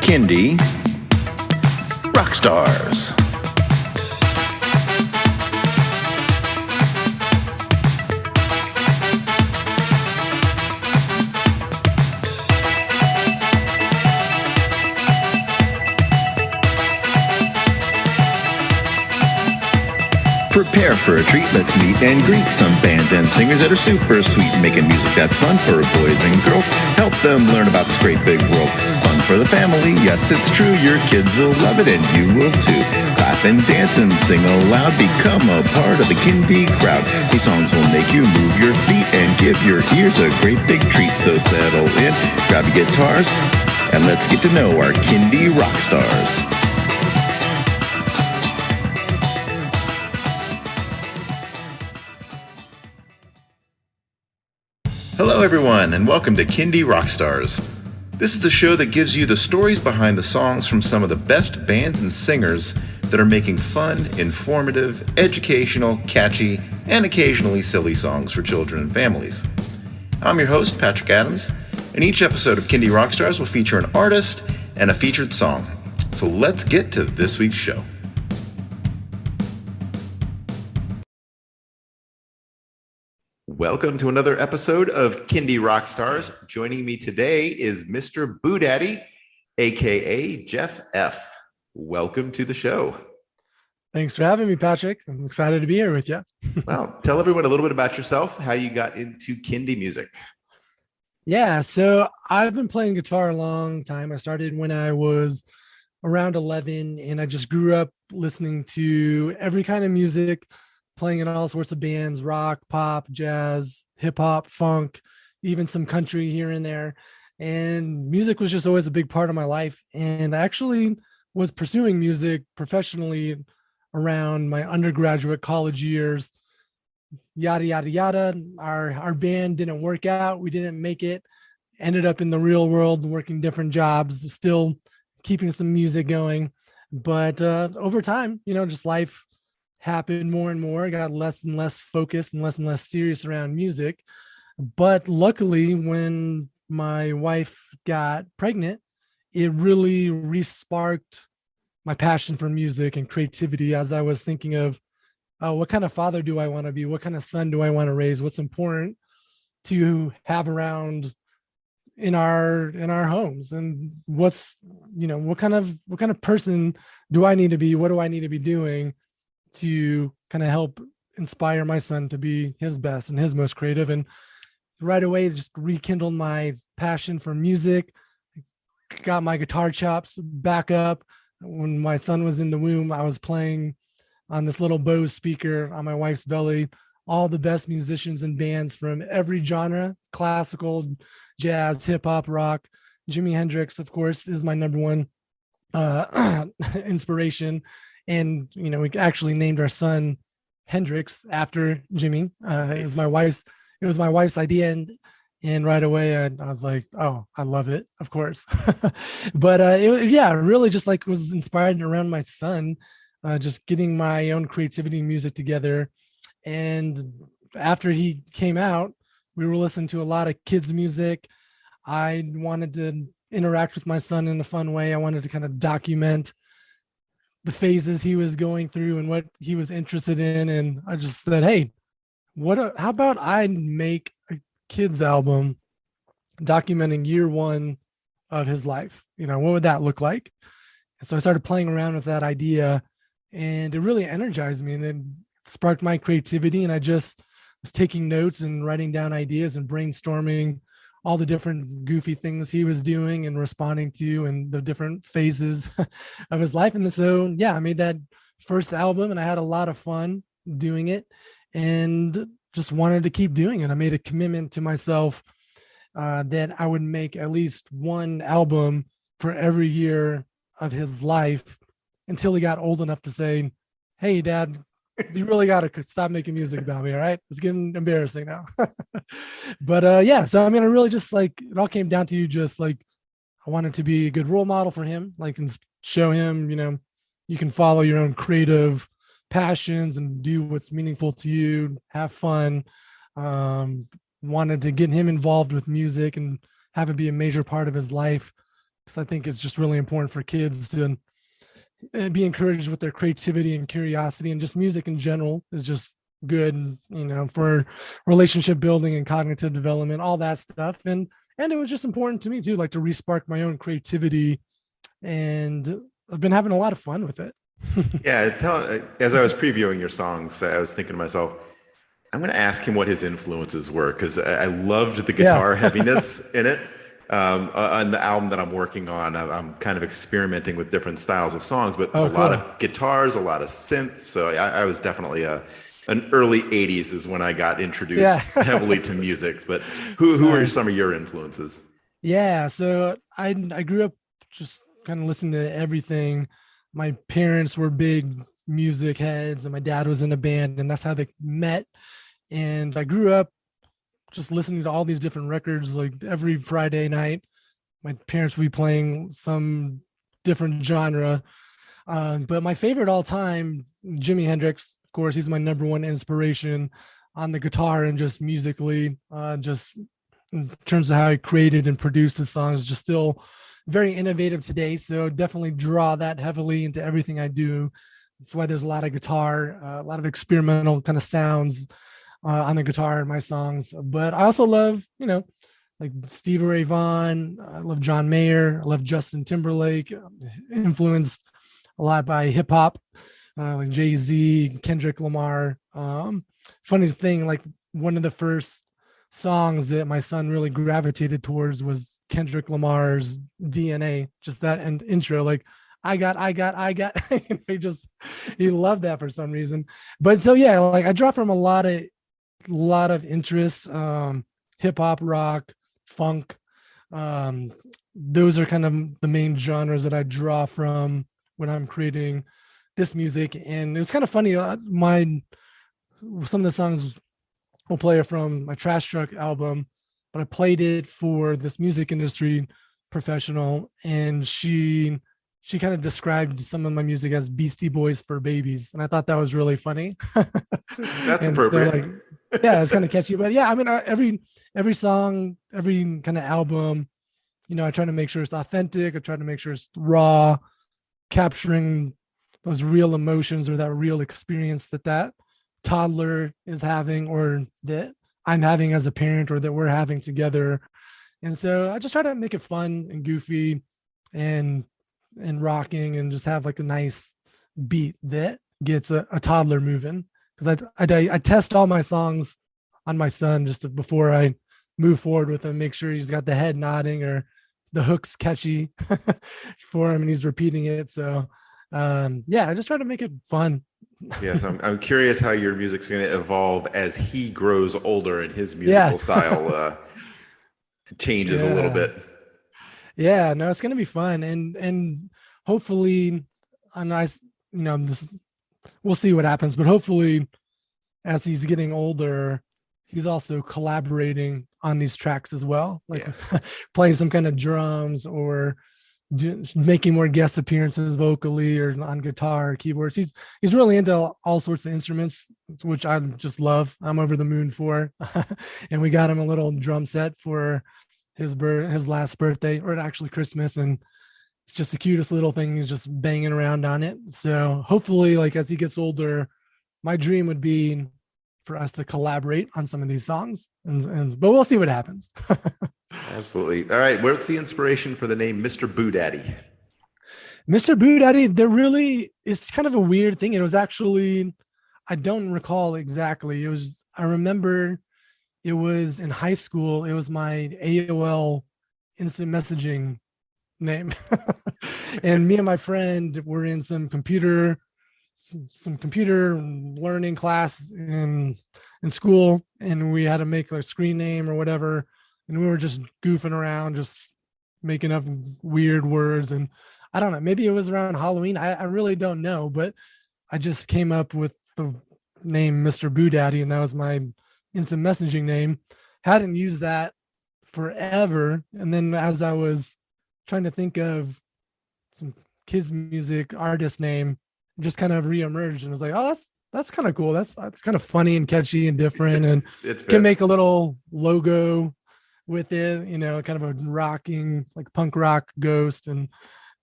Kindy Rockstars. Prepare for a treat, let's meet and greet some bands and singers that are super sweet, making music that's fun for boys and girls. Help them learn about this great big world. Fun for the family, yes it's true, your kids will love it and you will too. Clap and dance and sing aloud, become a part of the Kindy crowd. These songs will make you move your feet and give your ears a great big treat. So settle in, grab your guitars, and let's get to know our Kindy Rockstars. Hello everyone, and welcome to Kindy Rockstars. This is the show that gives you the stories behind the songs from some of the best bands and singers that are making fun, informative, educational, catchy, and occasionally silly songs for children and families. I'm your host, Patrick Adams, and each episode of Kindy Rockstars will feature an artist and a featured song. So let's get to this week's show. Welcome to another episode of Kindy Rockstars. Joining me today is Mr. Boodaddy, aka Jeff F. Welcome to the show. Thanks for having me, Patrick. I'm excited to be here with you. Well, tell everyone a little bit about yourself, how you got into Kindy music. Yeah, so I've been playing guitar a long time. I started when I was around 11, and I just grew up listening to every kind of music, playing in all sorts of bands: rock, pop, jazz, hip hop, funk, even some country here and there. And music was just always a big part of my life. And I actually was pursuing music professionally around my undergraduate college years, yada, yada, yada. Our band didn't work out. We didn't make it. Ended up in the real world, working different jobs, still keeping some music going. But over time, just life happened more and more. I got less and less focused and less serious around music. But luckily, when my wife got pregnant, it really re-sparked my passion for music and creativity, as I was thinking of what kind of father do I want to be? What kind of son do I want to raise? What's important to have around in our homes? And what kind of person do I need to be? What do I need to be doing to kind of help inspire my son to be his best and his most creative? And right away, just rekindled my passion for music, got my guitar chops back up. When my son was in the womb, I was playing on this little Bose speaker on my wife's belly, all the best musicians and bands from every genre: classical, jazz, hip hop, rock. Jimi Hendrix, of course, is my number one inspiration. And, we actually named our son Hendrix after Jimmy. It was my wife's idea. And right away I was like, oh, I love it, of course. But really just like was inspired around my son, just getting my own creativity and music together. And after he came out, we were listening to a lot of kids' music. I wanted to interact with my son in a fun way. I wanted to kind of document the phases he was going through and what he was interested in. And I just said, hey, how about I make a kids album documenting year one of his life? What would that look like? And so I started playing around with that idea, and it really energized me, and it sparked my creativity. And I just was taking notes and writing down ideas and brainstorming all the different goofy things he was doing and responding to, and the different phases of his life. And so, I made that first album, and I had a lot of fun doing it and just wanted to keep doing it. I made a commitment to myself that I would make at least one album for every year of his life until he got old enough to say, hey, Dad, you really got to stop making music about me. All right. It's getting embarrassing now. But so I really just like, it all came down to just like, I wanted to be a good role model for him, like, and show him, you can follow your own creative passions and do what's meaningful to you, have fun. Wanted to get him involved with music and have it be a major part of his life because I think it's just really important for kids to be encouraged with their creativity and curiosity, and just music in general is just good, for relationship building and cognitive development, all that stuff. And it was just important to me too, like to respark my own creativity, and I've been having a lot of fun with it. Yeah, as I was previewing your songs, I was thinking to myself, I'm going to ask him what his influences were because I loved the Yeah. guitar heaviness in it. On the album that I'm working on, I'm kind of experimenting with different styles of songs, but Oh, a lot cool. of guitars, a lot of synths. So I was definitely an early '80s is when I got Yeah. introduced heavily to music. But who are Nice. some of your influences? Yeah, so I grew up just kind of listening to everything. My parents were big music heads, and my dad was in a band, and that's how they met. And I grew up just listening to all these different records. Like every Friday night, my parents would be playing some different genre. But my favorite all time, Jimi Hendrix. Of course, he's my number one inspiration on the guitar and just musically. Just in terms of how he created and produced the songs, just still very innovative today. So definitely draw that heavily into everything I do. That's why there's a lot of guitar, a lot of experimental kind of sounds on the guitar in my songs. But I also love, like Stevie Ray Vaughan. I love John Mayer. I love Justin Timberlake. Influenced a lot by hip hop, like Jay-Z, Kendrick Lamar. Funniest thing, like one of the first songs that my son really gravitated towards was Kendrick Lamar's DNA, just that and intro, like I got. He loved that for some reason. But so yeah, like I draw from a lot of interests, hip hop, rock, funk. Those are kind of the main genres that I draw from when I'm creating this music. And it was kind of funny. Some of the songs will play it from my Trash Truck album, but I played it for this music industry professional, and she kind of described some of my music as Beastie Boys for babies, and I thought that was really funny. That's And so, appropriate. like, yeah, it's kind of catchy. But yeah, I mean, every song, every kind of album, I try to make sure it's authentic. I try to make sure it's raw, capturing those real emotions or that real experience that toddler is having, or that I'm having as a parent, or that we're having together. And so I just try to make it fun and goofy and rocking, and just have like a nice beat that gets a toddler moving. Because I test all my songs on my son before I move forward with him, make sure he's got the head nodding or the hook's catchy for him and he's repeating it. So yeah, I just try to make it fun. Yes, I'm curious how your music's going to evolve as he grows older and his Yeah. musical style changes a little Yeah. bit. Yeah, no, it's gonna be fun, and hopefully a nice, this, we'll see what happens, but hopefully as he's getting older, he's also collaborating on these tracks as well, like Yeah. playing some kind of drums, or making more guest appearances vocally or on guitar or keyboards. He's really into all sorts of instruments, which I just love. I'm over the moon for. And we got him a little drum set for his last birthday, or actually Christmas, and it's just the cutest little thing. He's just banging around on it. So hopefully, like as he gets older, my dream would be for us to collaborate on some of these songs, but we'll see what happens. Absolutely. All right. What's the inspiration for the name Mr. Boodaddy? Mr. Boodaddy, there really is kind of a weird thing. It was actually, I don't recall exactly. I remember it was in high school. It was my AOL instant messaging name. And me and my friend were in some computer learning class in school, and we had to make a screen name or whatever. And we were just goofing around, just making up weird words. And I don't know, maybe it was around Halloween. I really don't know, but I just came up with the name Mr. Boodaddy, and that was my instant messaging name. Hadn't used that forever. And then as I was trying to think of some kids music artist name, it just kind of reemerged, and was like, oh, that's kind of cool. That's kind of funny and catchy and different, and It can make fits. a little logo with it, kind of a rocking, like punk rock ghost. And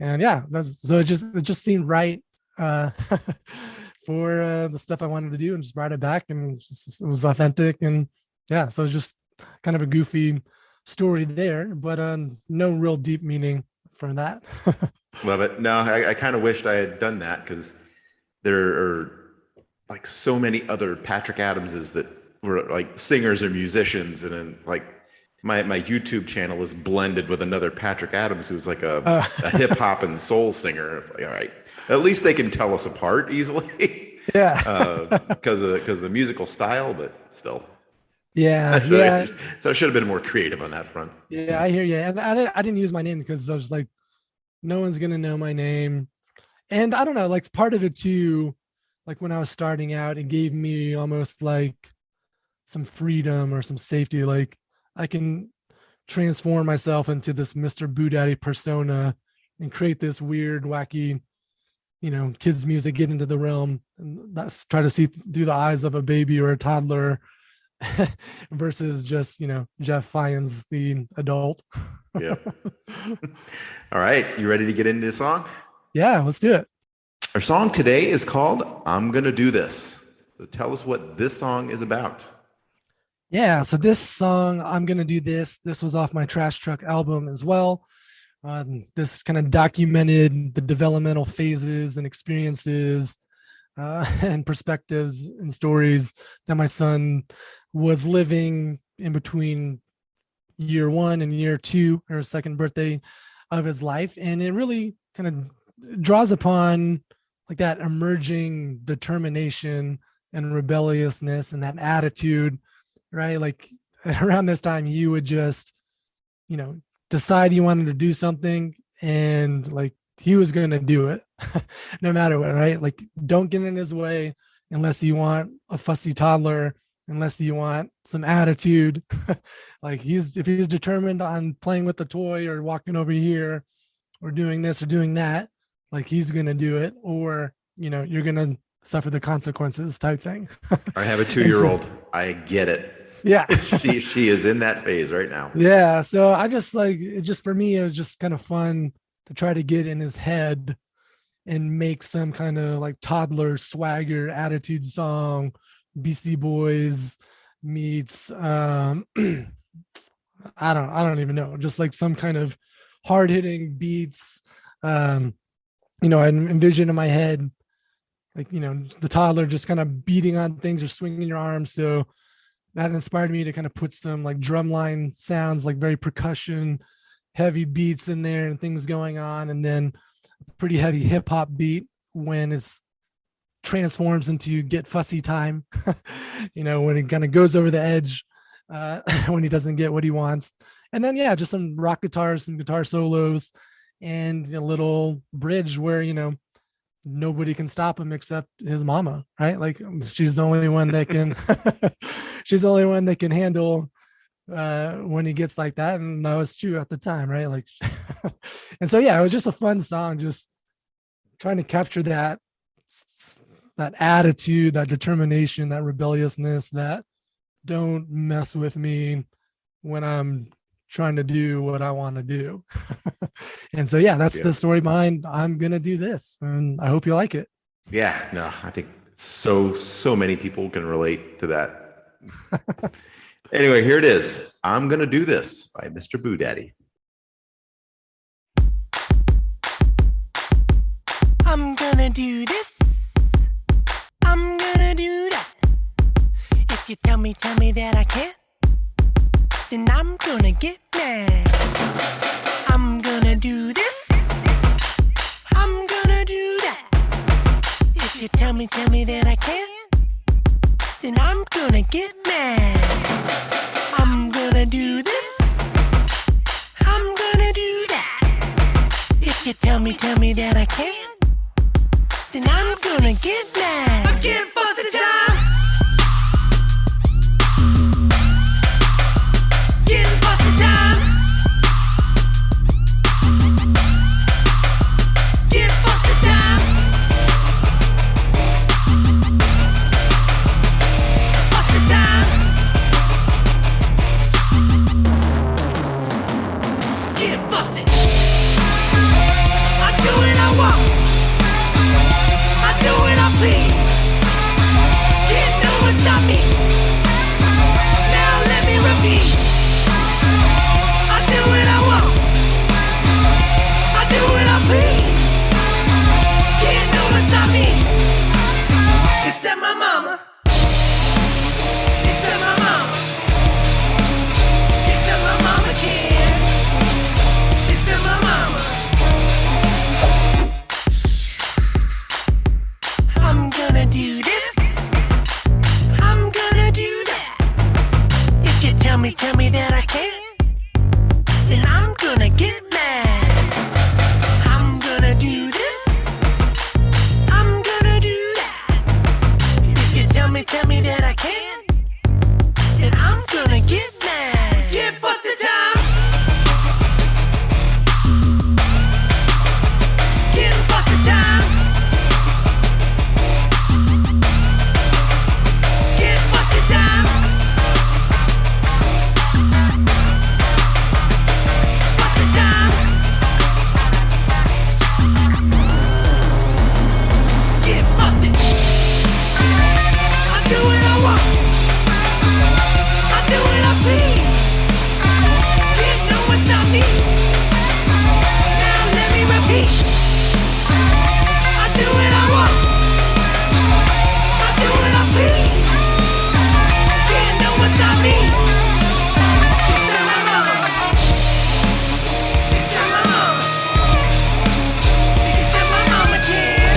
yeah, so it just seemed right uh for the stuff I wanted to do, and just brought it back, and it was authentic. And yeah, so it's just kind of a goofy story there, but no real deep meaning for that. Love it. No, I kind of wished I had done that, because there are like so many other Patrick Adamses that were like singers or musicians, and then like my YouTube channel is blended with another Patrick Adams who's like a hip hop and soul singer. It's like, all right, at least they can tell us apart easily. Yeah. Because of the musical style, but still. Yeah. So I should have been more creative on that front. Yeah, I hear you. And I didn't use my name because I was like, no one's gonna know my name. And I don't know, like part of it too, like when I was starting out, it gave me almost like some freedom or some safety. Like I can transform myself into this Mr. Boodaddy persona and create this weird, wacky, kids music, get into the realm, and that's try to see through the eyes of a baby or a toddler versus just, Jeff Fajans, the adult. Yeah. All right. You ready to get into the song? Yeah, let's do it. Our song today is called I'm Gonna Do This. So tell us what this song is about. Yeah, so this song, I'm Gonna Do This, this was off my Trash Truck album as well. This kind of documented the developmental phases and experiences and perspectives and stories that my son was living in between year 1 and year 2, or his second birthday of his life. And it really kind of draws upon like that emerging determination and rebelliousness and that attitude, right? Like around this time, you would just, decide you wanted to do something, and like he was going to do it no matter what, right? Like don't get in his way unless you want a fussy toddler, unless you want some attitude. Like if he's determined on playing with the toy or walking over here or doing this or doing that, like he's going to do it, or, you're going to suffer the consequences type thing. I have a 2-year-old. I get it. Yeah. she is in that phase right now. Yeah. So I just for me, it was just kind of fun to try to get in his head and make some kind of like toddler swagger attitude song, Beastie Boys meets, I don't even know, just like some kind of hard hitting beats. I envision in my head, like, the toddler just kind of beating on things or swinging your arms. So that inspired me to kind of put some like drumline sounds, like very percussion heavy beats in there and things going on. And then a pretty heavy hip hop beat when it's transforms into Get Fussy time, when it kind of goes over the edge, when he doesn't get what he wants. And then, yeah, just some rock guitars, some guitar solos, and a little bridge where, nobody can stop him except his mama, right? Like she's the only one that can she's the only one that can handle when he gets like that. And that was true at the time, right? Like and so yeah, it was just a fun song, just trying to capture that attitude, that determination, that rebelliousness, that don't mess with me when I'm trying to do what I want to do. And so, yeah, that's the story behind I'm Gonna Do This. And I hope you like it. Yeah, no, I think so many people can relate to that. Anyway, here it is. I'm Gonna Do This by Mr. Boodaddy. I'm gonna do this. I'm gonna do that. If you tell me that I can't, then I'm gonna get mad. I'm gonna do this. I'm gonna do that. If you tell me that I can't, then I'm gonna get mad. I'm gonna do this. I'm gonna do that. If you tell me that I can't, then I'm gonna get mad. I'm getting fussy time. Getting fussy time. Get fussy time. Fussy time. busted. I do what I want. I do what I please. Can't no one stop me. Now let me repeat. I do what I want. I do what I please. Can't no one stop me. Except my mama. Except my mama. Except my mama can. Except my mama. I'm gonna do this. I'm gonna do that. If you tell me that I can't, then I'm gonna get mad. I'm gonna do this. I'm gonna do that. If you tell me that I can't, then I'm gonna get mad. Get busted time. Get busted time. Get busted time. Busted time. Get busted. I do what I want. I do what I please. Can't no one stop me. Now let me repeat. I do what I want. I do what I please. Can't no one stop me. Except my mama. Except my mama. Except my mama can.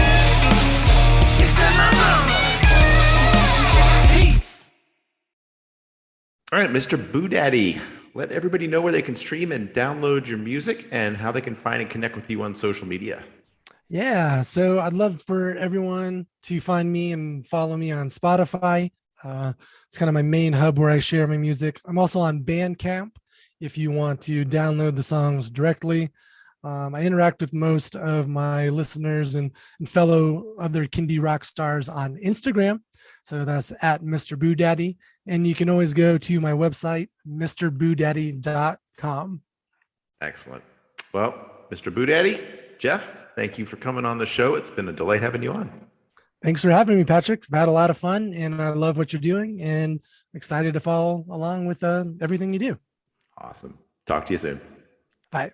Except my mama. Peace. All right, Mr. Boodaddy, let everybody know where they can stream and download your music and how they can find and connect with you on social media. Yeah, so I'd love for everyone to find me and follow me on Spotify. It's kind of my main hub where I share my music. I'm also on Bandcamp if you want to download the songs directly. I interact with most of my listeners and fellow other Kindie rock stars on Instagram. So that's at Mr. Boodaddy. And you can always go to my website, mrboodaddy.com. Excellent. Well, Mr. Boodaddy, Jeff, thank you for coming on the show. It's been a delight having you on. Thanks for having me, Patrick. I've had a lot of fun and I love what you're doing and excited to follow along with everything you do. Awesome. Talk to you soon. Bye.